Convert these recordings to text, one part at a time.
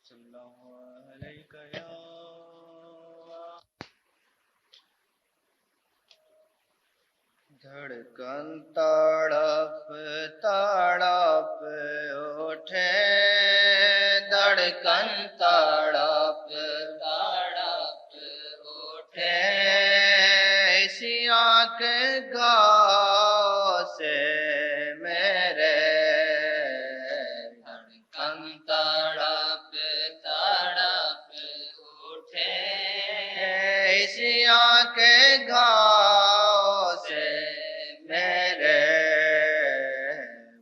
صلی اللہ علیہ یا دھڑکن تڑپ تڑپ اٹھے، دھڑکن تڑپ تڑپ اٹھے، اسی آنکھ گاہ سے میرے، دھڑکن تڑپ تڑپ اٹھے، اسی آنکھ گاہ سے میرے،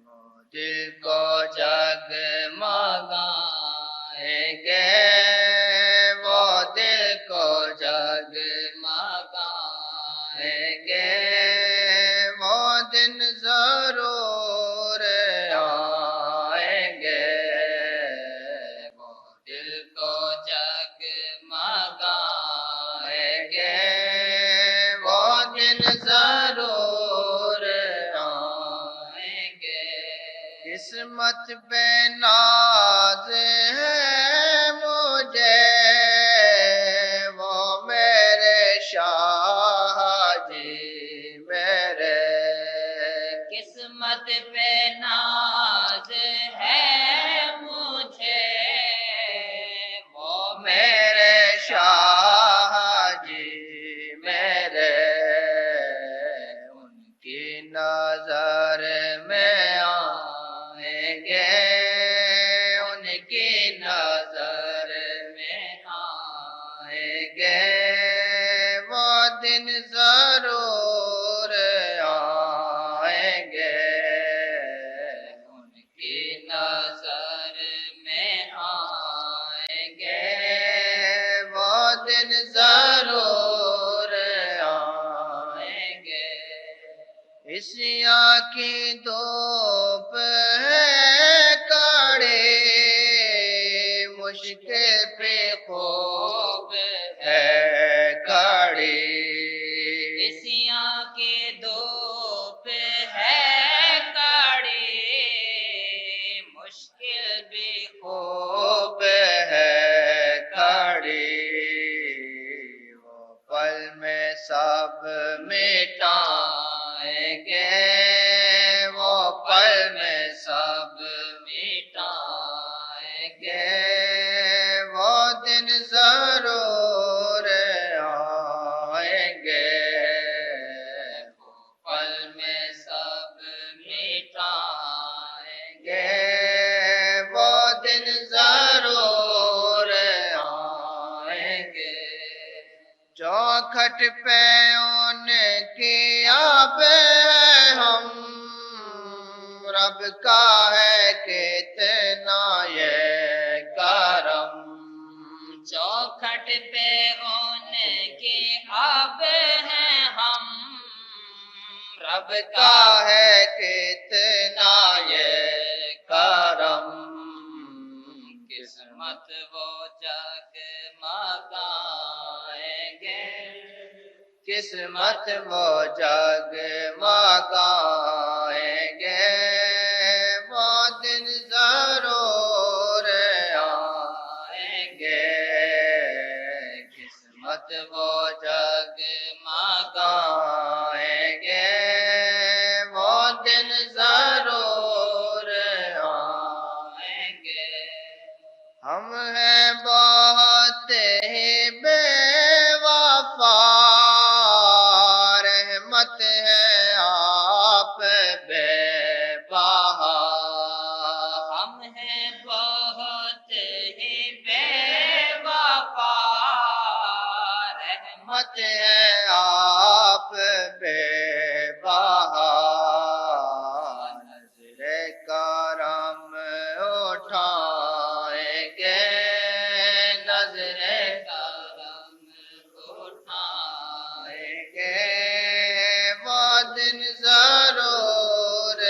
وہ دل کو جگمگائیں گے، وہ دل کو جگمگائیں گے، وہ دن ضرور آئیں گے، وہ دل کو جگمگائیں گے، وہ دن ضرور آئیں گے۔ قسمت پہ ناز ہے مجھے، وہ میرے شاہ جی میرے، قسمت پہ ناز ہے مجھے، وہ میرے شاہ جی میرے، ان کی نظر میں آئیں گے، ان کی نظر میں آئیں گے، وہ دن ضرور آئیں گے، ان کی نظر میں آئیں گے، وہ دن ضرور آئیں گے۔ عیسیٰ کی دھوپ ہے کڑی، مشکل پہ خوب ہے کڑی، عیسیٰ کی دھوپ ہے کڑی، مشکل بھی خوب ہے کڑی، وہ پل میں سب مٹائیں گے، وہ پل میں سب مٹائیں گے، وہ دن ضرور آئیں گے، وہ پل میں سب مٹائیں گے، وہ دن ضرور آئیں گے۔ چوکھٹ پہ ان کی اب ہم، رب کا ہے کتنا یہ کرم، چوکھٹ پہ ان کی اب ہیں ہم، رب کا ہے کتنا یہ کرم، قسمت وہ جگمگائیں گے، قسمت وہ جگمگائیں گے، وہ دن ضرور آئیں گے، قسمت وہ جگمگائیں گے، وہ دن ضرور آئیں گے۔ ہم ہیں بہت ہی بے وفا، رحمت ہے آپ بے بہا، ہم ہیں بہت ہی بے وفا، رحمت ہے آپ بے بہا، نظر کرم اٹھائیں گے، نظر کرم اٹھائیں گے، وہ دن ضرور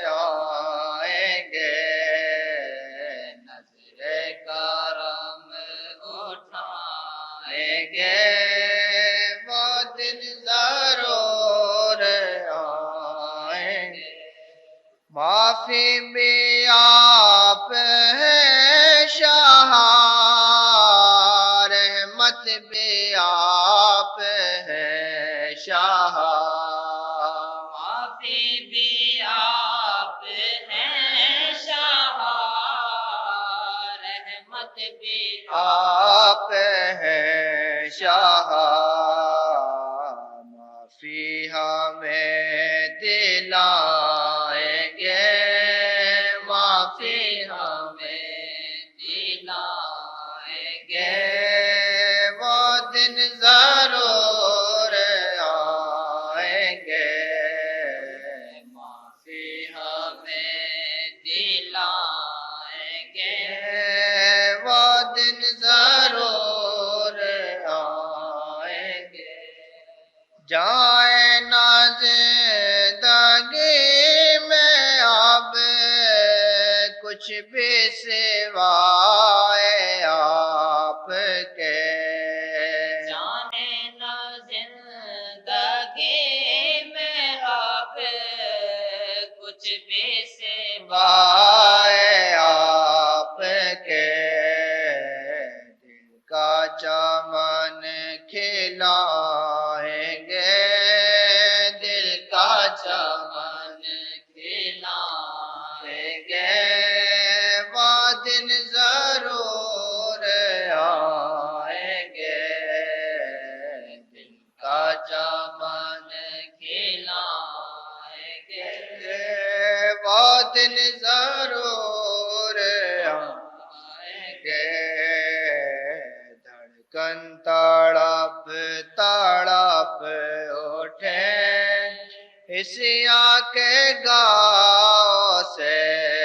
آئیں گے، نظر کرم اٹھائیں گے، وہ دن ضرور آئیں گے۔ معافی بھی آپ ہیں شاہ رحمت بھی آپ ہیں شاہ معافی ہمیں دلائیں گے معافی ہمیں دلائیں گے وہ دن ضرور آئیں گے معافی ہمیں دلائیں گے وہ دن ضرور آئیں گے جائیں نہ زندگی میں اب کچھ بھی سوائے آپ کے جانے نہ زندگی میں آپ کچھ بھی سوائے آپ کے دل کا چمن کھلائیں گے دل کا چمن کھلائیں گے وہ دن ضرور آئیں گے دل کا چمن کھلائیں گے وہ دن ضرور آئیں گے دھڑکن تڑپ تڑپ اٹھے اس کے گاؤں سے